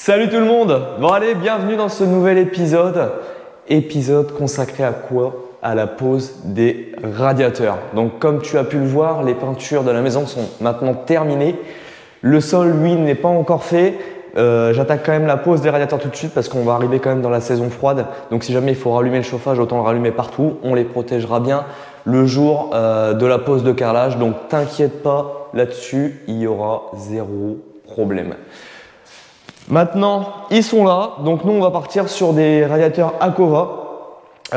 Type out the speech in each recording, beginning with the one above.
Salut tout le monde! Bon allez, bienvenue dans ce nouvel épisode. Épisode consacré à quoi? À la pose des radiateurs. Donc comme tu as pu le voir, les peintures de la maison sont maintenant terminées. Le sol, lui, n'est pas encore fait. J'attaque quand même la pose des radiateurs tout de suite parce qu'on va arriver quand même dans la saison froide. Donc si jamais il faut rallumer le chauffage, autant le rallumer partout. On les protégera bien le jour de la pose de carrelage. Donc t'inquiète pas, là-dessus, il y aura zéro problème. Maintenant, ils sont là. Donc nous, on va partir sur des radiateurs Akova.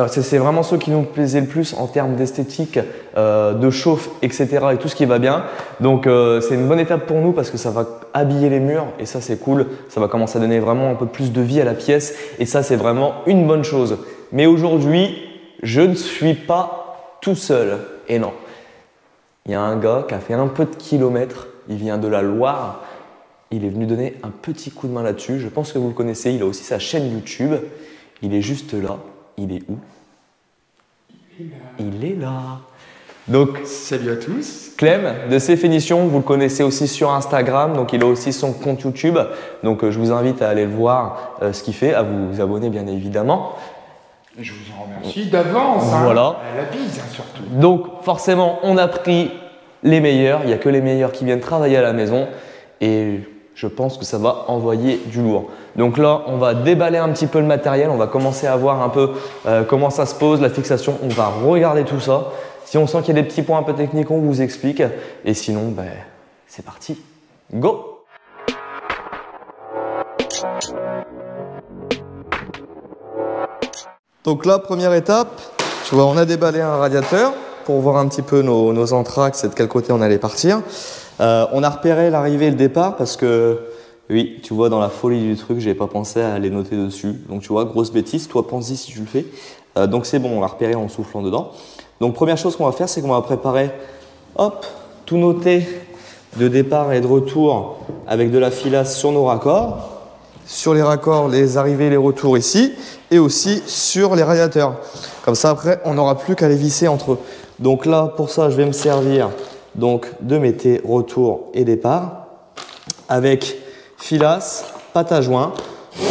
C'est vraiment ceux qui nous plaisaient le plus en termes d'esthétique, de chauffe, etc. et tout ce qui va bien. Donc c'est une bonne étape pour nous parce que ça va habiller les murs et ça c'est cool. Ça va commencer à donner vraiment un peu plus de vie à la pièce et ça c'est vraiment une bonne chose. Mais aujourd'hui, je ne suis pas tout seul. Et non, il y a un gars qui a fait un peu de kilomètres. Il vient de la Loire. Il est venu donner un petit coup de main là-dessus. Je pense que vous le connaissez. Il a aussi sa chaîne YouTube. Il est juste là. Il est où? Il est là. Donc, salut à tous. Clem de C'est Finition, vous le connaissez aussi sur Instagram. Donc, il a aussi son compte YouTube. Donc, je vous invite à aller le voir, ce qu'il fait, à vous abonner bien évidemment. Je vous en remercie d'avance. Voilà. La bise surtout. Donc, forcément, on a pris les meilleurs. Il n'y a que les meilleurs qui viennent travailler à la maison. Et je pense que ça va envoyer du lourd. Donc là, on va déballer un petit peu le matériel. On va commencer à voir un peu comment ça se pose, la fixation. On va regarder tout ça. Si on sent qu'il y a des petits points un peu techniques, on vous explique. Et sinon, ben, c'est parti. Go! Donc là, première étape, tu vois, on a déballé un radiateur pour voir un petit peu nos entraxes et de quel côté on allait partir. On a repéré l'arrivée et le départ parce que, oui, tu vois, dans la folie du truc, j'ai pas pensé à les noter dessus. Donc, tu vois, grosse bêtise, toi, pense-y si tu le fais. Donc, c'est bon, on l'a repéré en soufflant dedans. Donc, première chose qu'on va faire, c'est qu'on va préparer, hop, tout noter de départ et de retour avec de la filasse sur nos raccords. Sur les raccords, les arrivées et les retours ici. Et aussi sur les radiateurs. Comme ça, après, on n'aura plus qu'à les visser entre eux. Donc là, pour ça, je vais me servir donc de mété, retour et départ avec filasse, pâte à joint.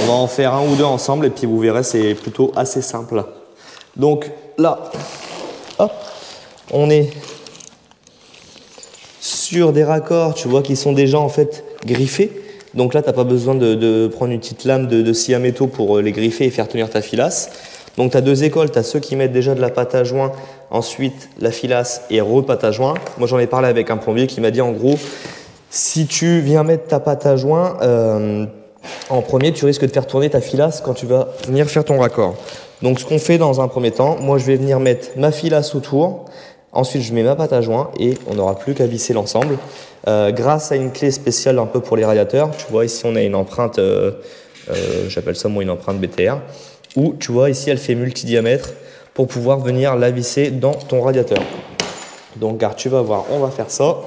On va en faire un ou deux ensemble et puis vous verrez, c'est plutôt assez simple. Donc là, hop, on est sur des raccords, tu vois, qui sont déjà en fait griffés. Donc là, tu n'as pas besoin de prendre une petite lame de scie à métaux pour les griffer et faire tenir ta filasse. Donc tu as deux écoles, tu as ceux qui mettent déjà de la pâte à joint, ensuite la filasse et repâte à joint. Moi j'en ai parlé avec un plombier qui m'a dit en gros, si tu viens mettre ta pâte à joint en premier, tu risques de faire tourner ta filasse quand tu vas venir faire ton raccord. Donc ce qu'on fait dans un premier temps, moi je vais venir mettre ma filasse autour, ensuite je mets ma pâte à joint et on n'aura plus qu'à visser l'ensemble. Grâce à une clé spéciale un peu pour les radiateurs, tu vois ici on a une empreinte, j'appelle ça moi une empreinte BTR. Où tu vois ici elle fait multidiamètre pour pouvoir venir la visser dans ton radiateur. Donc regarde, tu vas voir, on va faire ça.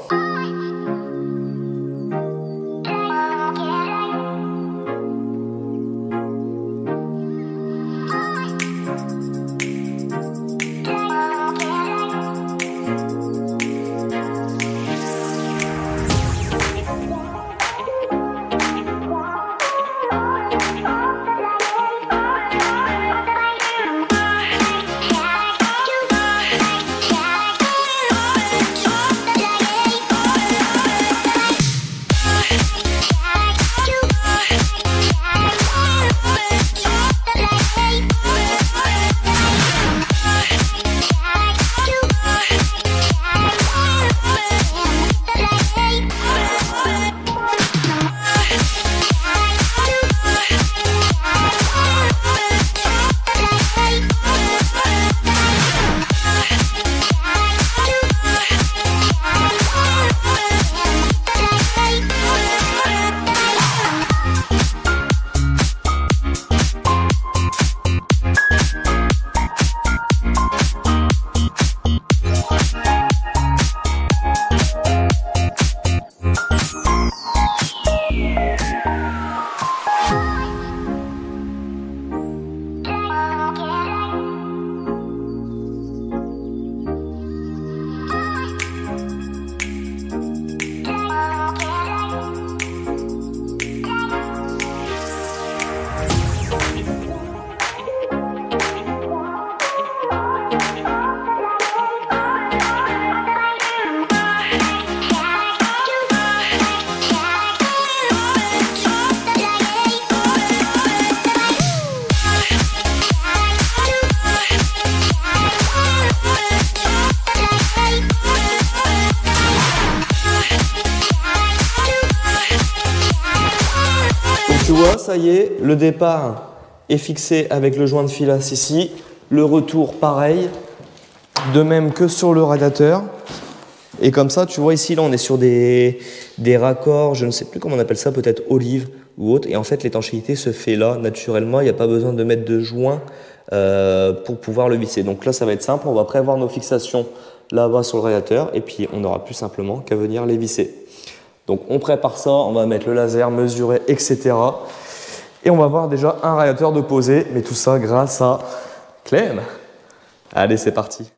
vois, ça y est, le départ est fixé avec le joint de filasse ici. Le retour, pareil. De même que sur le radiateur. Et comme ça, tu vois ici, là, on est sur des raccords, je ne sais plus comment on appelle ça, peut-être olive ou autre. Et en fait, l'étanchéité se fait là, naturellement. Il n'y a pas besoin de mettre de joint pour pouvoir le visser. Donc là, ça va être simple. On va prévoir nos fixations là-bas sur le radiateur. Et puis, on n'aura plus simplement qu'à venir les visser. Donc, on prépare ça. On va mettre le laser, mesurer, etc. Et on va avoir déjà un radiateur de posé. Mais tout ça grâce à Clem. Allez, c'est parti.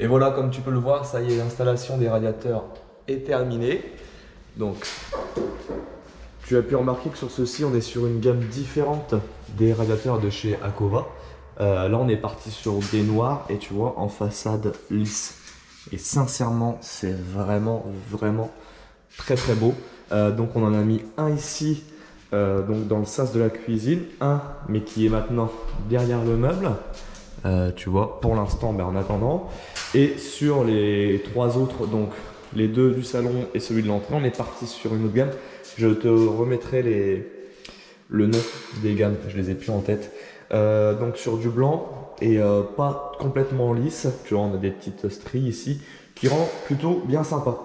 Et voilà, comme tu peux le voir, ça y est, l'installation des radiateurs est terminée. Donc, tu as pu remarquer que sur ceci, on est sur une gamme différente des radiateurs de chez Akova. Là, on est parti sur des noirs et tu vois, en façade lisse. Et sincèrement, c'est vraiment très beau. Donc, on en a mis un ici, donc dans le sas de la cuisine. Un, mais qui est maintenant derrière le meuble. Tu vois, pour l'instant, en attendant. Et sur les trois autres, donc les deux du salon et celui de l'entrée, on est parti sur une autre gamme. Je te remettrai le nom des gammes, je les ai plus en tête. Donc sur du blanc et pas complètement lisse. Tu vois, on a des petites stries ici qui rend plutôt bien sympa.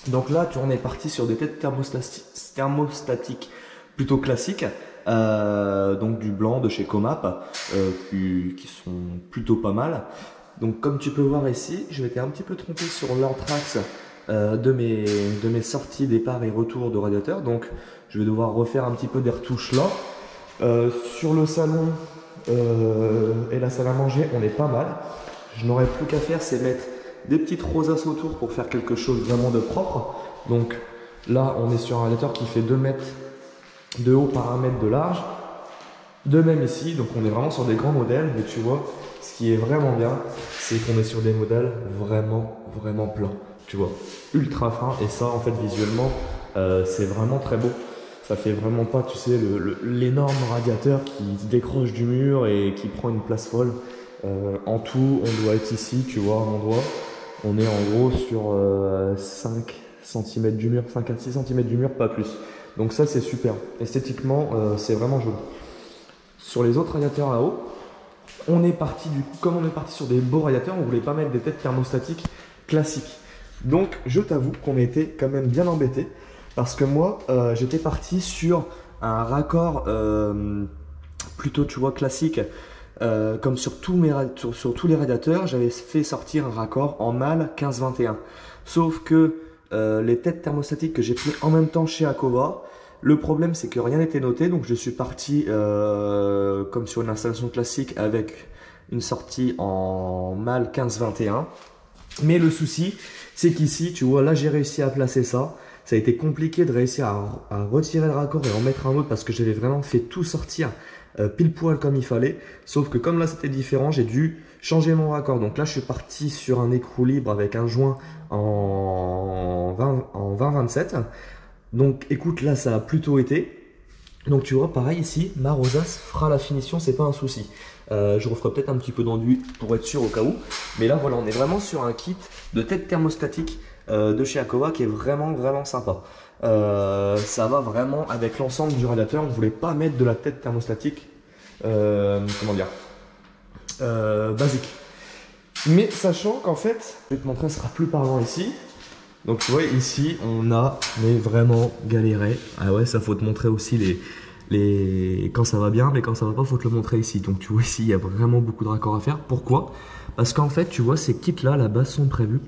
Donc là, tu vois, on est parti sur des têtes thermostatiques plutôt classiques. Donc du blanc de chez Comap qui sont plutôt pas mal. Donc comme tu peux voir ici, je m'étais un petit peu trompé sur l'anthrax de mes sorties, départ et retour de radiateur. Donc je vais devoir refaire un petit peu des retouches là. Sur le salon et la salle à manger, on est pas mal. Je n'aurais plus qu'à faire, c'est mettre des petites rosaces autour pour faire quelque chose vraiment de propre. Donc là, on est sur un radiateur qui fait 2 mètres de haut par 1 mètre de large. De même ici, donc on est vraiment sur des grands modèles, mais tu vois, ce qui est vraiment bien, c'est qu'on est sur des modèles vraiment plats, tu vois, ultra fins, et ça en fait visuellement, c'est vraiment très beau. Ça fait vraiment pas, tu sais, l'énorme radiateur qui se décroche du mur et qui prend une place folle. En tout, on doit être ici, tu vois, à mon doigt, on est en gros sur 5 cm du mur, 5 à 6 cm du mur, pas plus. Donc ça c'est super, esthétiquement c'est vraiment joli. Sur les autres radiateurs là-haut, on est parti du coup, comme on est parti sur des beaux radiateurs, on voulait pas mettre des têtes thermostatiques classiques. Donc je t'avoue qu'on était quand même bien embêté parce que moi j'étais parti sur un raccord plutôt, tu vois, classique, comme sur tous les radiateurs, j'avais fait sortir un raccord en mâle 15-21. Sauf que les têtes thermostatiques que j'ai pris en même temps chez Akova, le problème c'est que rien n'était noté, donc je suis parti comme sur une installation classique avec une sortie en mâle 15-21. Mais le souci c'est qu'ici, tu vois, là j'ai réussi à placer ça. Ça a été compliqué de réussir à retirer le raccord et en mettre un autre parce que j'avais vraiment fait tout sortir pile poil comme il fallait. Sauf que comme là c'était différent, j'ai dû changer mon raccord. Donc là je suis parti sur un écrou libre avec un joint en 20-27. Donc écoute, là ça a plutôt été. Donc tu vois, pareil ici, ma rosace fera la finition, c'est pas un souci. Je referai peut-être un petit peu d'enduit pour être sûr au cas où. Mais là voilà, on est vraiment sur un kit de tête thermostatique de chez Akova qui est vraiment sympa. Ça va vraiment avec l'ensemble du radiateur. On ne voulait pas mettre de la tête thermostatique comment dire, basique. Mais sachant qu'en fait, je vais te montrer, ce sera plus parlant ici. Donc tu vois, ici on a vraiment galéré. Ah ouais, ça faut te montrer aussi quand ça va bien, mais quand ça va pas, faut te le montrer ici. Donc tu vois, ici il y a vraiment beaucoup de raccords à faire. Pourquoi? Parce qu'en fait, tu vois, ces kits là, à la base, sont prévus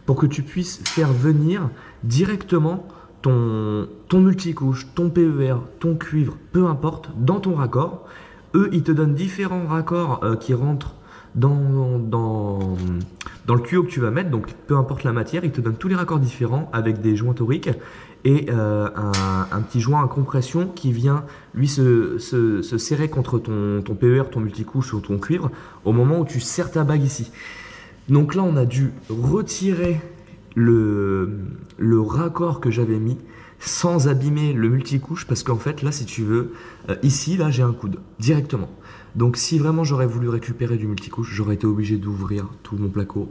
pour que tu puisses faire venir directement ton multicouche, ton PER, ton cuivre, peu importe, dans ton raccord. Eux, ils te donnent différents raccords qui rentrent dans le tuyau que tu vas mettre, donc peu importe la matière, ils te donnent tous les raccords différents avec des joints toriques et un petit joint à compression qui vient lui se serrer contre ton PER, ton multicouche ou ton cuivre au moment où tu serres ta bague ici. Donc là on a dû retirer le raccord que j'avais mis sans abîmer le multicouche parce qu'en fait là, si tu veux, ici là j'ai un coude directement. Donc si vraiment j'aurais voulu récupérer du multicouche, j'aurais été obligé d'ouvrir tout mon placo.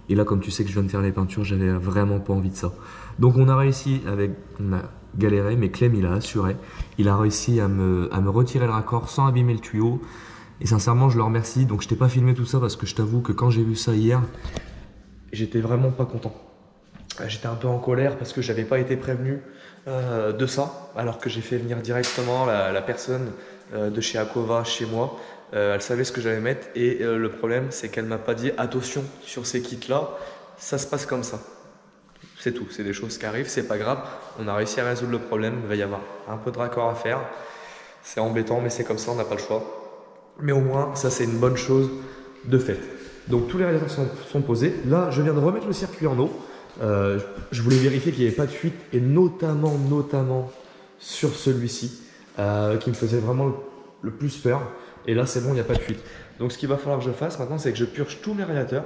Et là, comme tu sais que je viens de faire les peintures, j'avais vraiment pas envie de ça. Donc on a réussi on a galéré, mais Clem il a assuré. Il a réussi à me retirer le raccord sans abîmer le tuyau. Et sincèrement, je le remercie. Donc je t'ai pas filmé tout ça parce que je t'avoue que quand j'ai vu ça hier, j'étais vraiment pas content. J'étais un peu en colère parce que j'avais pas été prévenu de ça, alors que j'ai fait venir directement la personne de chez Akova chez moi. Elle savait ce que j'allais mettre et le problème c'est qu'elle m'a pas dit attention sur ces kits là, ça se passe comme ça. C'est tout, c'est des choses qui arrivent, c'est pas grave. On a réussi à résoudre le problème, il va y avoir un peu de raccord à faire. C'est embêtant mais c'est comme ça, on n'a pas le choix. Mais au moins ça c'est une bonne chose de fait. Donc tous les radiateurs sont posés. Là je viens de remettre le circuit en eau. Je voulais vérifier qu'il n'y avait pas de fuite et notamment sur celui-ci qui me faisait vraiment le plus peur. Et là c'est bon, il n'y a pas de fuite. Donc ce qu'il va falloir que je fasse maintenant, c'est que je purge tous mes radiateurs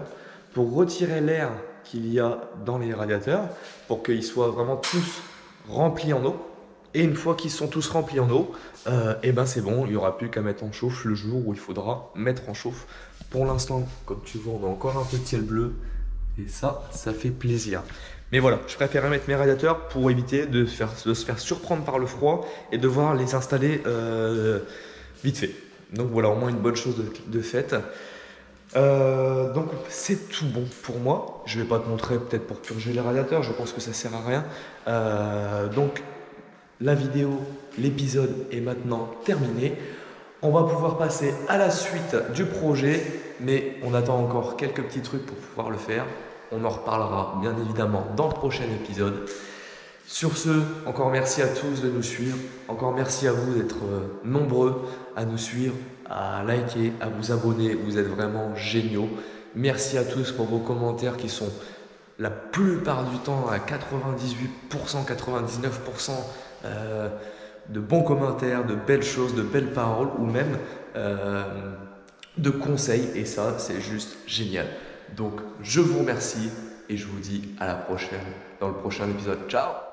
pour retirer l'air qu'il y a dans les radiateurs pour qu'ils soient vraiment tous remplis en eau. Et une fois qu'ils sont tous remplis en eau, et ben c'est bon, il n'y aura plus qu'à mettre en chauffe le jour où il faudra mettre en chauffe. Pour l'instant, comme tu vois, on a encore un peu de ciel bleu. Et ça fait plaisir. Mais voilà, je préfère mettre mes radiateurs pour éviter de se faire surprendre par le froid et devoir les installer vite fait. Donc voilà, au moins une bonne chose de faite. Donc c'est tout bon pour moi. Je ne vais pas te montrer peut-être pour purger les radiateurs, je pense que ça ne sert à rien. Donc la vidéo, l'épisode est maintenant terminé. On va pouvoir passer à la suite du projet, mais on attend encore quelques petits trucs pour pouvoir le faire. On en reparlera bien évidemment dans le prochain épisode. Sur ce, encore merci à tous de nous suivre. Encore merci à vous d'être nombreux à nous suivre, à liker, à vous abonner. Vous êtes vraiment géniaux. Merci à tous pour vos commentaires qui sont la plupart du temps à 98%, 99% de bons commentaires, de belles choses, de belles paroles ou même de conseils. Et ça, c'est juste génial. Donc, je vous remercie et je vous dis à la prochaine dans le prochain épisode. Ciao!